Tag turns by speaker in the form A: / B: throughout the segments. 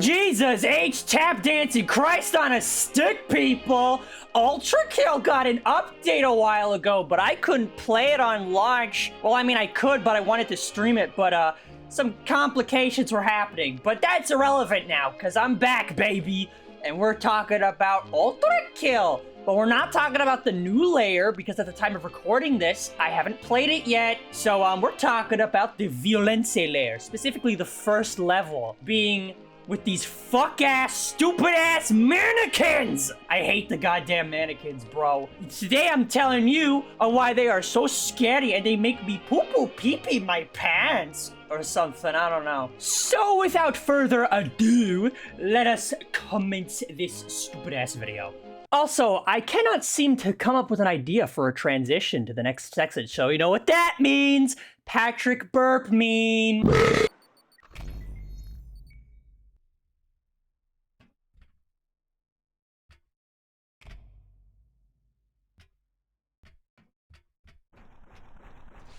A: Jesus H tap dancing Christ on a stick, people! Ultrakill got an update a while ago, but I couldn't play it on launch. Well, I mean, I could, but I wanted to stream it, but some complications were happening. But that's irrelevant now, because I'm back, baby! And we're talking about Ultrakill! But we're not talking about the new layer, because at the time of recording this, I haven't played it yet. So, we're talking about the Violence layer, specifically the first level, being with these fuck-ass, stupid-ass mannequins! I hate the goddamn mannequins, bro. Today I'm telling you why they are so scary and they make me poo-poo pee-pee my pants. Or something, I don't know. So without further ado, let us commence this stupid-ass video. Also, I cannot seem to come up with an idea for a transition to the next section, so you know what that means? Patrick Burp meme.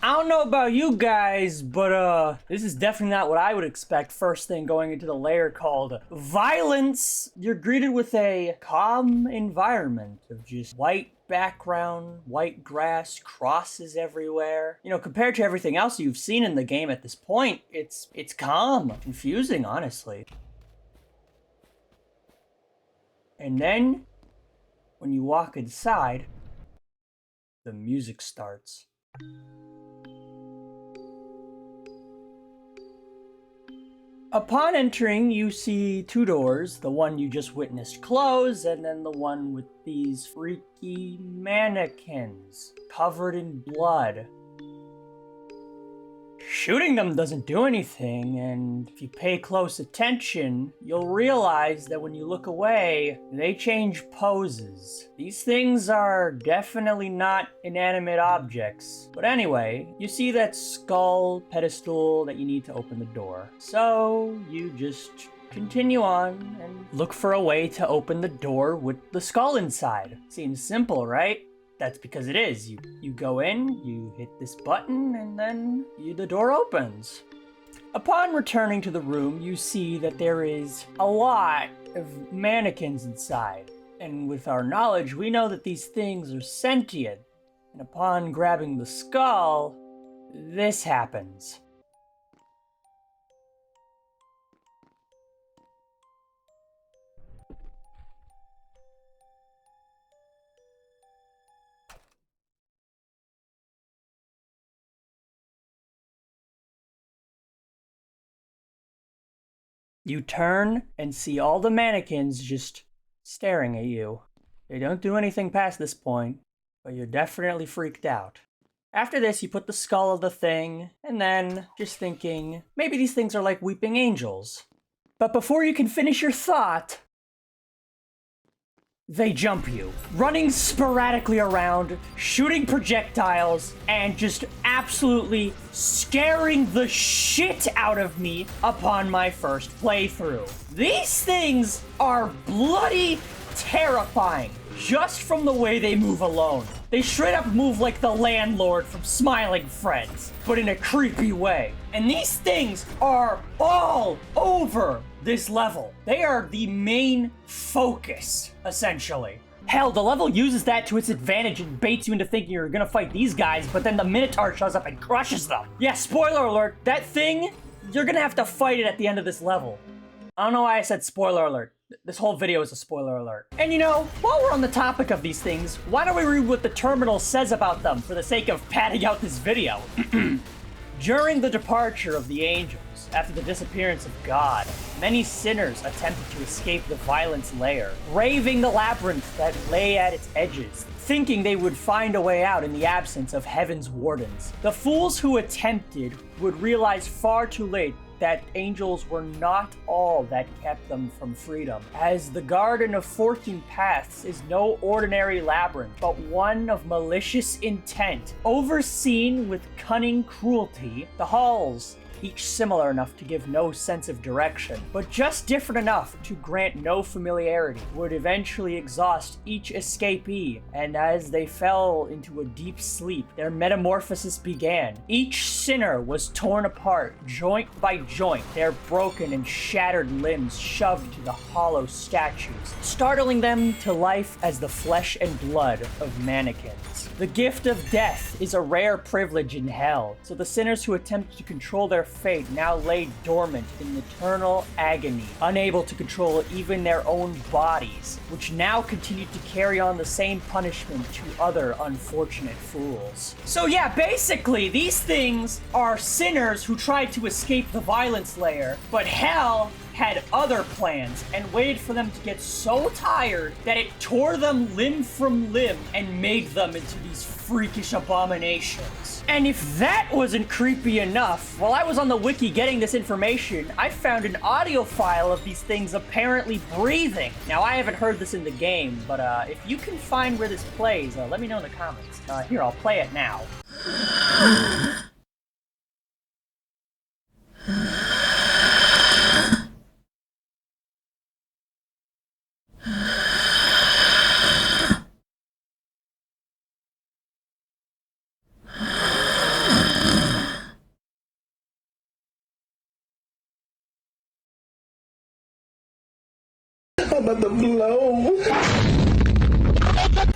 A: I don't know about you guys, but this is definitely not what I would expect first thing going into the layer called Violence. You're greeted with a calm environment of just white background, white grass, crosses everywhere. You know, compared to everything else you've seen in the game at this point, it's calm, confusing, honestly. And then, when you walk inside, the music starts. Upon entering, you see two doors, the one you just witnessed close, and then the one with these freaky mannequins covered in blood. Shooting them doesn't do anything, and if you pay close attention, you'll realize that when you look away, they change poses. These things are definitely not inanimate objects. But anyway, you see that skull pedestal that you need to open the door. So you just continue on and look for a way to open the door with the skull inside. Seems simple, right? That's because it is. You go in, you hit this button, and then the door opens. Upon returning to the room, you see that there is a lot of mannequins inside. And with our knowledge, we know that these things are sentient. And upon grabbing the skull, this happens. You turn and see all the mannequins just staring at you. They don't do anything past this point, but you're definitely freaked out. After this, you put the skull of the thing, and then, just thinking, maybe these things are like weeping angels. But before you can finish your thought, they jump you, running sporadically around, shooting projectiles, and just absolutely scaring the shit out of me upon my first playthrough. These things are bloody terrifying, just from the way they move alone. They straight up move like the landlord from Smiling Friends, but in a creepy way. And these things are all over this level. They are the main focus, essentially. Hell, the level uses that to its advantage and baits you into thinking you're gonna fight these guys, but then the Minotaur shows up and crushes them. Yeah, spoiler alert, that thing, you're gonna have to fight it at the end of this level. I don't know why I said spoiler alert. This whole video is a spoiler alert. And you know, while we're on the topic of these things, why don't we read what the terminal says about them for the sake of padding out this video? During the departure of the angels, after the disappearance of God, many sinners attempted to escape the Violence layer, braving the labyrinth that lay at its edges, thinking they would find a way out in the absence of heaven's wardens. The fools who attempted would realize far too late that angels were not all that kept them from freedom, as the Garden of 14 Paths is no ordinary labyrinth, but one of malicious intent. Overseen with cunning cruelty, the halls each similar enough to give no sense of direction, but just different enough to grant no familiarity, would eventually exhaust each escapee, and as they fell into a deep sleep, their metamorphosis began. Each sinner was torn apart, joint by joint, their broken and shattered limbs shoved to the hollow statues, startling them to life as the flesh and blood of mannequins. The gift of death is a rare privilege in hell, so the sinners who attempt to control their fate now lay dormant in eternal agony, unable to control even their own bodies, which now continue to carry on the same punishment to other unfortunate fools. So yeah, basically, these things are sinners who tried to escape the violence layer, but hell had other plans and waited for them to get so tired that it tore them limb from limb and made them into these freakish abominations. And if that wasn't creepy enough, while I was on the wiki getting this information, I found an audio file of these things apparently breathing. Now, I haven't heard this in the game, but if you can find where this plays, let me know in the comments. Here, I'll play it now.
B: I'm about to blow.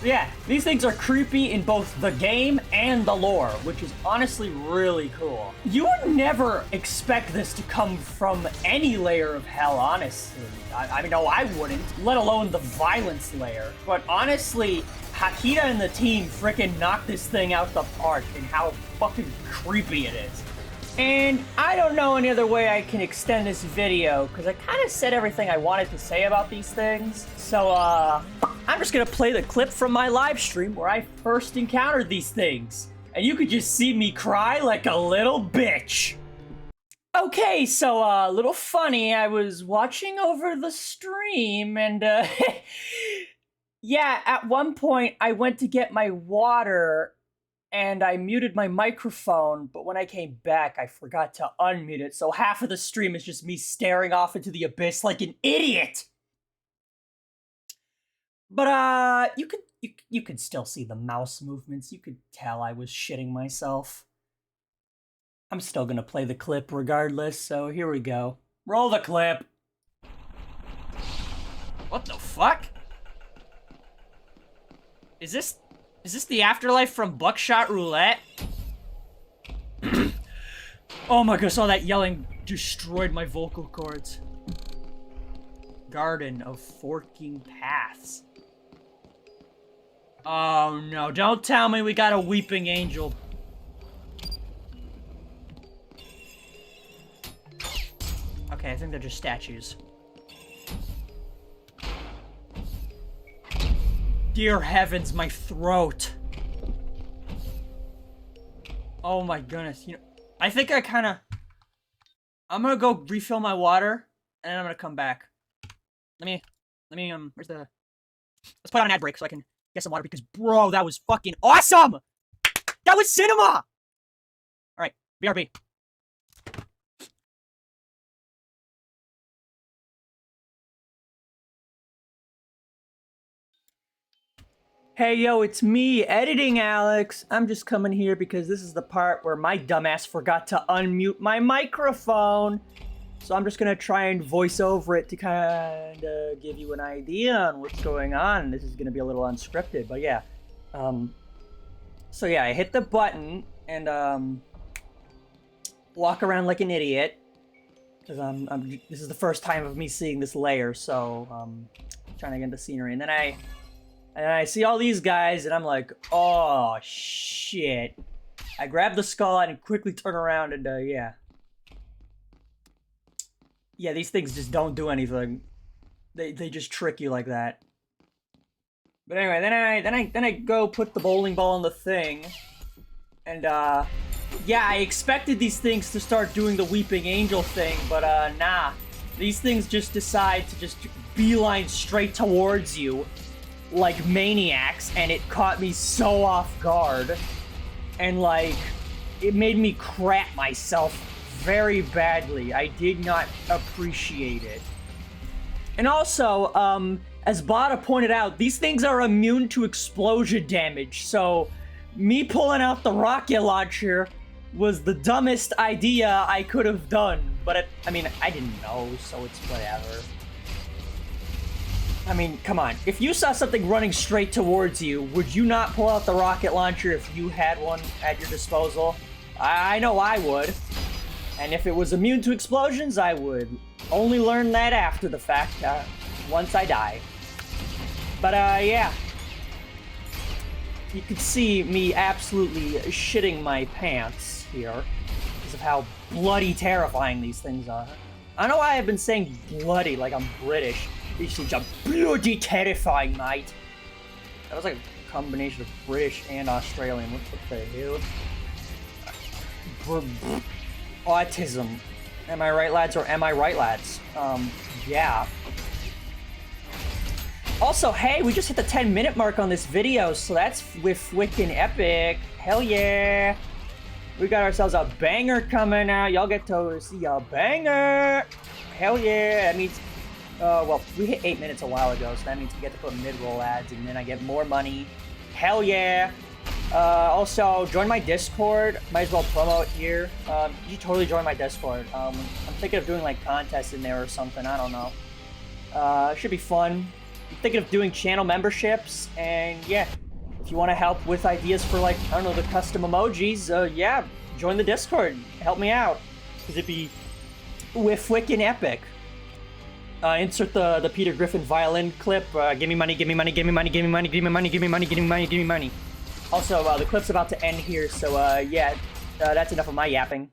A: Yeah, these things are creepy in both the game and the lore, which is honestly really cool. You would never expect this to come from any layer of hell, honestly. I mean, no, I wouldn't, let alone the violence layer. But honestly, Hakita and the team frickin' knocked this thing out the park in how fucking creepy it is. And I don't know any other way I can extend this video, because I kind of said everything I wanted to say about these things. So, I'm just gonna play the clip from my live stream where I first encountered these things. And you could just see me cry like a little bitch. Okay, so, a little funny, I was watching over the stream, and, yeah, at one point I went to get my water, and I muted my microphone, but when I came back, I forgot to unmute it, so half of the stream is just me staring off into the abyss like an idiot! But, you could still see the mouse movements. You could tell I was shitting myself. I'm still gonna play the clip regardless, so here we go. Roll the clip! What the fuck? Is this the afterlife from Buckshot Roulette? Oh my gosh, all that yelling destroyed my vocal cords. Garden of Forking Paths. Oh no, don't tell me we got a weeping angel. Okay, I think they're just statues. Dear heavens, my throat. Oh my goodness, you know, I think I'm gonna go refill my water, and then I'm gonna come back. Let me, where's the, let's put on an ad break so I can get some water, because bro, that was fucking awesome! That was cinema! Alright, BRB. Hey yo, it's me, Editing Alex. I'm just coming here because this is the part where my dumbass forgot to unmute my microphone. So I'm just gonna try and voice over it to kinda give you an idea on what's going on. This is gonna be a little unscripted, but yeah. So yeah, I hit the button and walk around like an idiot. Because this is the first time of me seeing this layer, so trying to get the scenery. And then I see all these guys, and I'm like, oh, shit. I grab the skull and quickly turn around, and, yeah. Yeah, these things just don't do anything. They just trick you like that. But anyway, then I go put the bowling ball in the thing, and, yeah, I expected these things to start doing the Weeping Angel thing, but, nah. These things just decide to just beeline straight towards you like maniacs, and it caught me so off guard, and like it made me crap myself very badly. I did not appreciate it. And also, as Bada pointed out, these things are immune to explosion damage, so me pulling out the rocket launcher was the dumbest idea I could have done. But I mean, I didn't know, so it's whatever. I mean, come on. If you saw something running straight towards you, would you not pull out the rocket launcher if you had one at your disposal? I know I would. And if it was immune to explosions, I would only learn that after the fact, once I die. But, yeah. You can see me absolutely shitting my pants here because of how bloody terrifying these things are. I don't know why I've been saying bloody like I'm British. These things are bloody terrifying, mate. That was like a combination of British and Australian. What the hell? Autism. Am I right, lads, or am I right, lads? Yeah. Also, hey, we just hit the 10-minute mark on this video, so that's wicked epic. Hell yeah. We got ourselves a banger coming out. Y'all get to see a banger. Hell yeah. That means, well, we hit 8 minutes a while ago, so that means we get to put mid-roll ads, and then I get more money. Hell yeah. Also, join my Discord. Might as well promo it here. You should totally join my Discord. I'm thinking of doing, like, contests in there or something. I don't know. It should be fun. I'm thinking of doing channel memberships, and yeah, if you want to help with ideas for, like, I don't know, the custom emojis, yeah, join the Discord. Help me out, because it'd be wickin' epic. Insert the Peter Griffin violin clip. Give me money, give me money, give me money, give me money, give me money, give me money, give me money, give me money. Also, the clip's about to end here, so yeah, that's enough of my yapping.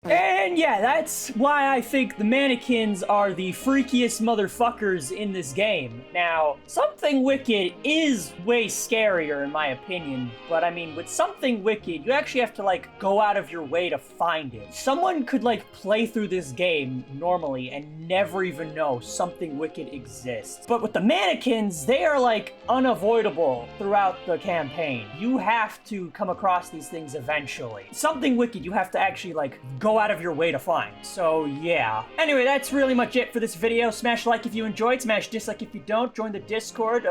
A: And yeah, that's why I think the Mannequins are the freakiest motherfuckers in this game. Now, Something Wicked is way scarier in my opinion, but I mean, with Something Wicked, you actually have to, like, go out of your way to find it. Someone could, like, play through this game normally and never even know Something Wicked exists. But with the Mannequins, they are, like, unavoidable throughout the campaign. You have to come across these things eventually. Something Wicked, you have to actually, like, go out of your way to find. So yeah. Anyway, that's really much it for this video. Smash like if you enjoyed, smash dislike if you don't, join the Discord,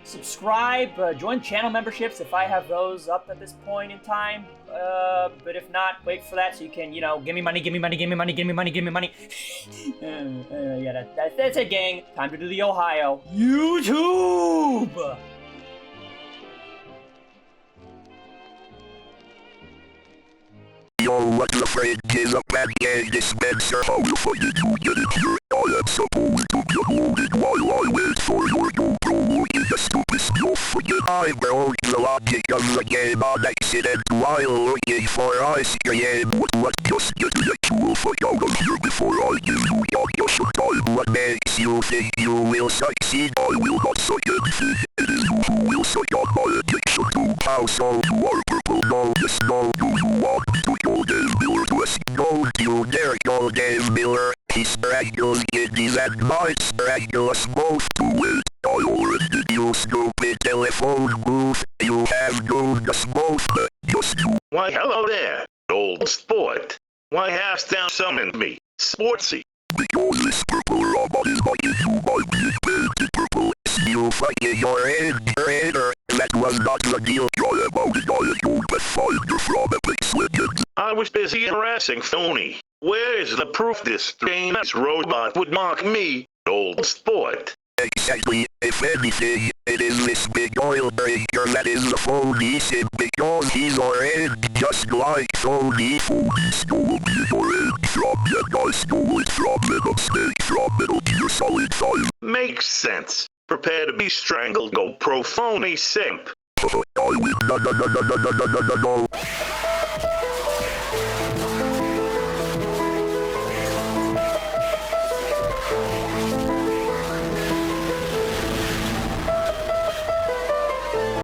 A: subscribe, join channel memberships if I have those up at this point in time. But if not, wait for that so you can, you know, give me money, give me money, give me money, give me money, give me money. Yeah, that's it, gang. Time to do the Ohio YouTube!
C: Yo, what's afraid is a bad game dispenser. How the fuck did you get it here? I am supposed to be loaded while I wait for your GoPro. You the stupid you'll forget. I broke the logic of the game on accident while looking for ice cream. What just get the actual fuck out of here before I give you your time. What makes you think you will succeed? I will not suck anything. It is you who will suck on my addiction to how so you are purple. No, yes, no, do you want to go Game Miller to us? Go to there, go Game Miller. He strangles kidneys and might strangle us both to it. I already did you stupid telephone booth. You have doomed us both, but just you.
D: Why, hello there, old sport. Why hast thou summoned me, Sportsy?
C: Because this purple robot is biting you by being painted purple. You fucking your head, traitor. That was not the deal. Try about it, I don't but find you from a place wicked.
D: I was busy harassing Phony. Where is the proof this strange robot would mock me, old sport?
C: Exactly. If anything, it is this big oil breaker that is the phony sim because he's our end, just like Phony. Phony stole me your end from me and I stole it from Metal Snake from Metal Gear Solid 5.
D: Makes sense. Prepare to be strangled, go pro Phony simp.
C: I win. No.